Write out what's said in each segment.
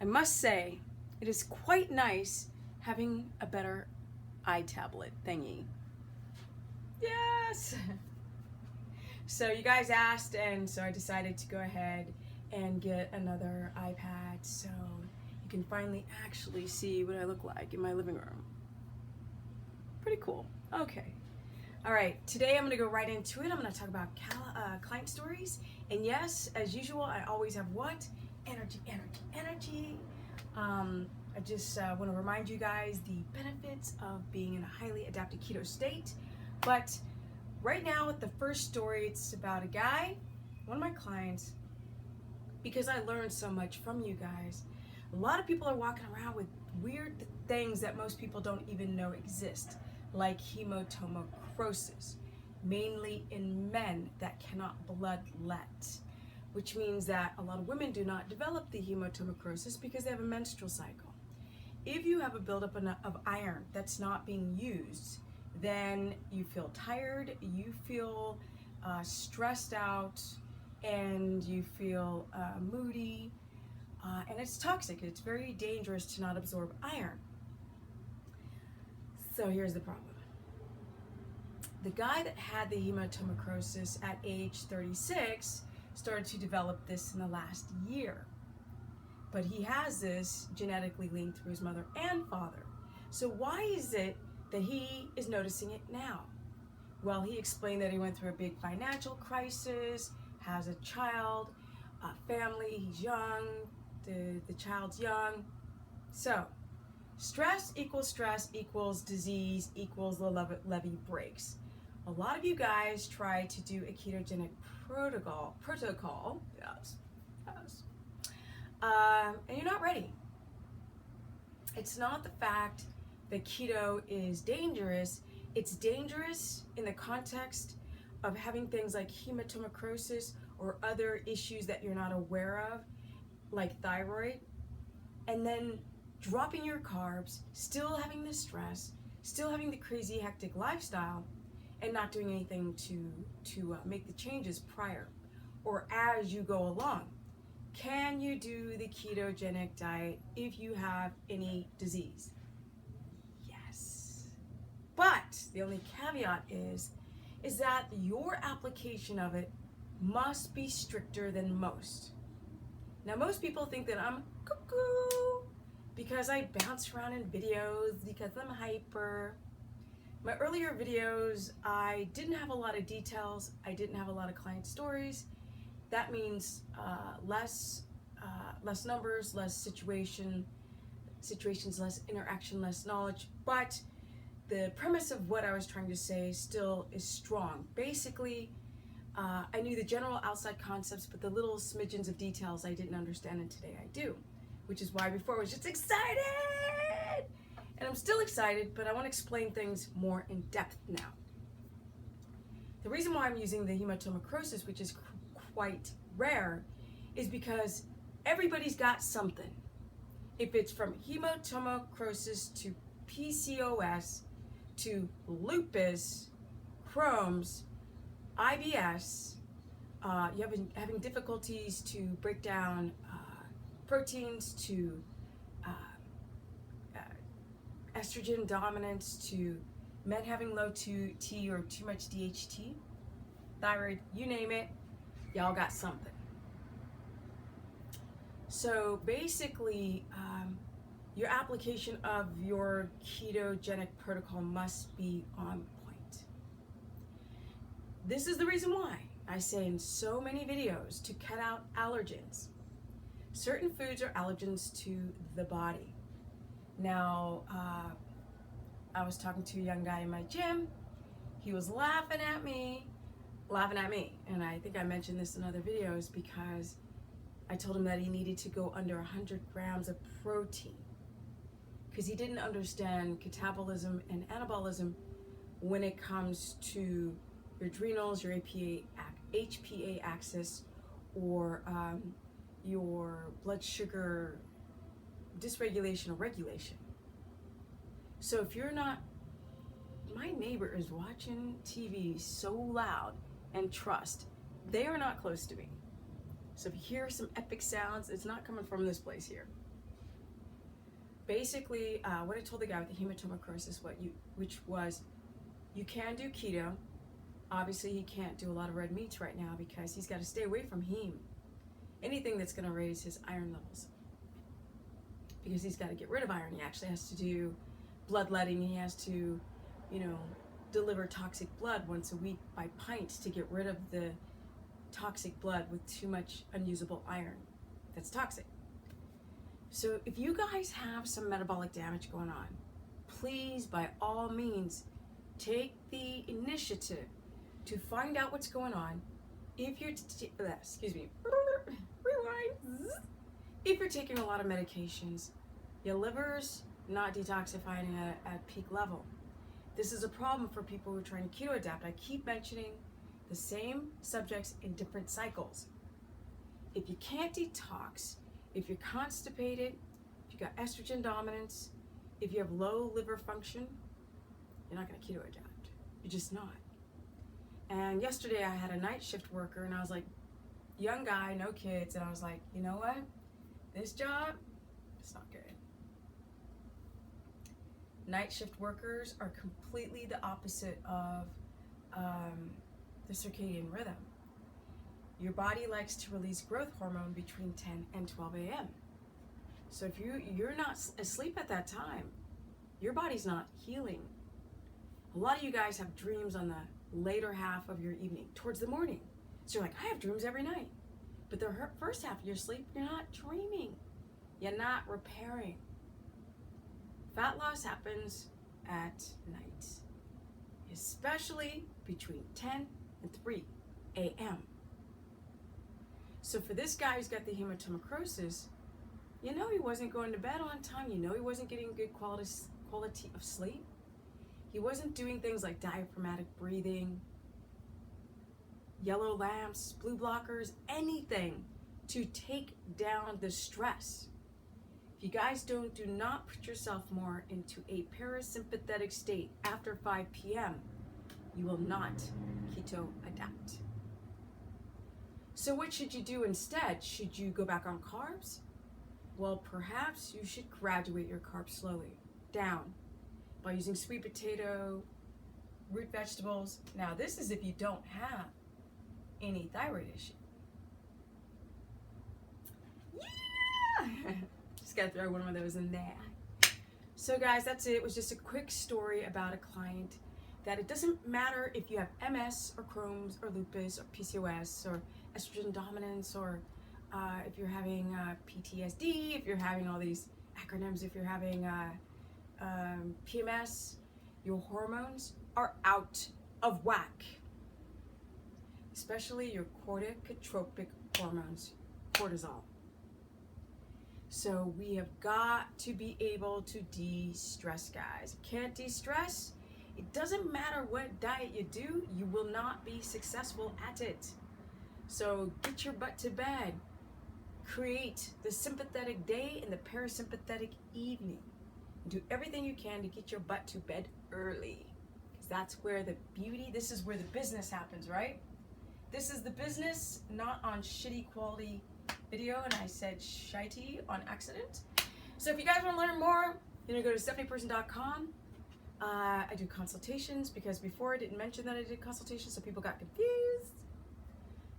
I must say, it is quite nice having a better iTablet thingy. Yes! So you guys asked, and so I decided to go ahead and get another iPad so you can finally actually see what I look like in my living room. Pretty cool. Okay. All right, today I'm going to go right into it. I'm going to talk about client stories. And yes, as usual, I always have what? Energy, energy, energy. I just want to remind you guys the benefits of being in a highly adapted keto state. But right now, with the first story, it's about a guy, one of my clients, because I learned so much from you guys. A lot of people are walking around with weird things that most people don't even know exist, like hematomacrosis, mainly in men that cannot bloodlet, which means that a lot of women do not develop the hematomacrosis because they have a menstrual cycle. If you have a buildup of iron that's not being used, then you feel tired, you feel stressed out, and you feel moody, and it's toxic. It's very dangerous to not absorb iron. So here's the problem. The guy that had the hematomacrosis at age 36 started to develop this in the last year. But he has this genetically linked through his mother and father. So why is it that he is noticing it now? Well, he explained that he went through a big financial crisis, has a child, a family, he's young, the child's young. So stress equals disease equals the levee breaks. A lot of you guys try to do a ketogenic protocol, yes, and you're not ready. It's not the fact that keto is dangerous. It's dangerous in the context of having things like hematomacrosis or other issues that you're not aware of, like thyroid, and then dropping your carbs, still having the stress, still having the crazy hectic lifestyle, and not doing anything to make the changes prior or as you go along. Can you do the ketogenic diet if you have any disease? Yes. But the only caveat is that your application of it must be stricter than most. Now, most people think that I'm cuckoo because I bounce around in videos, because I'm hyper. My earlier videos, I didn't have a lot of details. I didn't have a lot of client stories. That means less numbers, less situations, less interaction, less knowledge. But the premise of what I was trying to say still is strong. Basically, I knew the general outside concepts, but the little smidgens of details I didn't understand, and today I do. Which is why before I was just excited! And I'm still excited, but I want to explain things more in depth now. The reason why I'm using the hematomacrosis, which is quite rare, is because everybody's got something. If it's from hematomacrosis to PCOS to lupus, Crohn's, IBS, you're having difficulties to break down proteins, to estrogen dominance, to men having low T or too much DHT, thyroid, you name it, y'all got something. So basically, your application of your ketogenic protocol must be on point. This is the reason why I say in so many videos to cut out allergens. Certain foods are allergens to the body. Now, I was talking to a young guy in my gym. He was laughing at me, and I think I mentioned this in other videos because I told him that he needed to go under 100 grams of protein because he didn't understand catabolism and anabolism when it comes to your adrenals, your HPA axis, or your blood sugar dysregulation or regulation. So if you're not, my neighbor is watching TV so loud, and trust, they are not close to me. So if you hear some epic sounds, it's not coming from this place here. Basically, what I told the guy with the hematomacrosis, which was, you can do keto. Obviously, he can't do a lot of red meats right now because he's got to stay away from heme. Anything that's going to raise his iron levels. Because he's got to get rid of iron. He actually has to do bloodletting. He has to, deliver toxic blood once a week by pints to get rid of the toxic blood with too much unusable iron that's toxic. So if you guys have some metabolic damage going on, please, by all means, take the initiative to find out what's going on. If you're, rewind. If you're taking a lot of medications, your liver's not detoxifying at peak level. This is a problem for people who are trying to keto adapt. I keep mentioning the same subjects in different cycles. If you can't detox, if you're constipated, if you got estrogen dominance, if you have low liver function, you're not going to keto adapt. You're just not. And yesterday I had a night shift worker, and I was like, young guy, no kids, and I was like, you know what? This job, it's not good. Night shift workers are completely the opposite of the circadian rhythm. Your body likes to release growth hormone between 10 and 12 a.m. So if you're not asleep at that time, your body's not healing. A lot of you guys have dreams on the later half of your evening, towards the morning. So you're like, I have dreams every night. But the first half of your sleep, you're not dreaming. You're not repairing. Fat loss happens at night, especially between 10 and 3 a.m. So for this guy who's got the hematomacrosis, he wasn't going to bed on time. He wasn't getting good quality of sleep. He wasn't doing things like diaphragmatic breathing, yellow lamps, blue blockers, anything to take down the stress. If you guys do not put yourself more into a parasympathetic state after 5 p.m., you will not keto adapt. So what should you do instead? Should you go back on carbs? Well, perhaps you should graduate your carbs slowly down by using sweet potato, root vegetables. Now, this is if you don't have any thyroid issue. Yeah! Just gotta throw one of those in there. So guys, that's it. It was just a quick story about a client that it doesn't matter if you have MS or Crohn's or lupus or PCOS or estrogen dominance, or if you're having PTSD, if you're having all these acronyms, if you're having PMS, your hormones are out of whack. Especially your corticotropic hormones, cortisol. So we have got to be able to de-stress, guys. If you can't de-stress, it doesn't matter what diet you do, you will not be successful at it. So get your butt to bed. Create the sympathetic day and the parasympathetic evening. Do everything you can to get your butt to bed early. Because that's where the beauty, this is where the business happens, right? This is the business, not on shitty quality video, and I said shitey on accident. So if you guys want to learn more, go to stephanieperson.com. I do consultations, because before I didn't mention that I did consultations, so people got confused.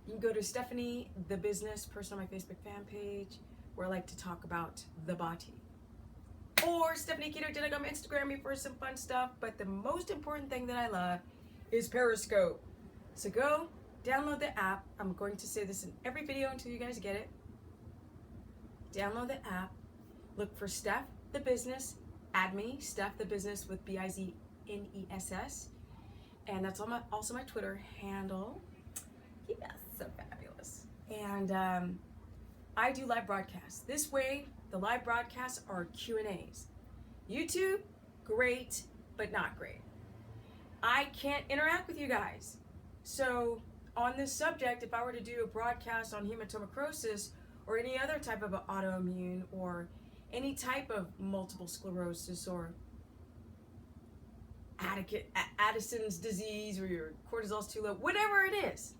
You can go to Stephanie the Business Person on my Facebook fan page, where I like to talk about the body. Or Stephanie KETOGENIC on Instagram me for some fun stuff. But the most important thing that I love is Periscope. So go download the app. I'm going to say this in every video until you guys get it. Download the app. Look for Steph the Business. Add me, Steph the Business with BIZNESS. And that's also my Twitter handle. Yes, so fabulous. And I do live broadcasts. This way, the live broadcasts are Q&As. YouTube, great, but not great. I can't interact with you guys. So on this subject, if I were to do a broadcast on hematomacrosis or any other type of autoimmune or any type of multiple sclerosis or Addison's disease, or your cortisol's too low, whatever it is,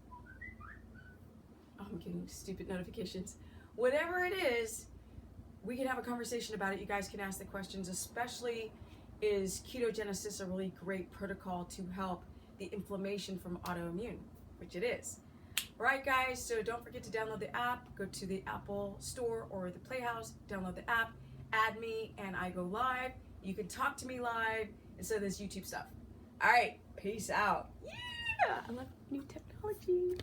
I'm getting stupid notifications. Whatever it is, we can have a conversation about it. You guys can ask the questions, especially is ketogenesis a really great protocol to help the inflammation from autoimmune, which it is. All right, guys, so don't forget to download the app. Go to the Apple Store or the Playhouse, download the app, add me, and I go live. You can talk to me live instead of this YouTube stuff. All right, peace out. Yeah, I love new technology.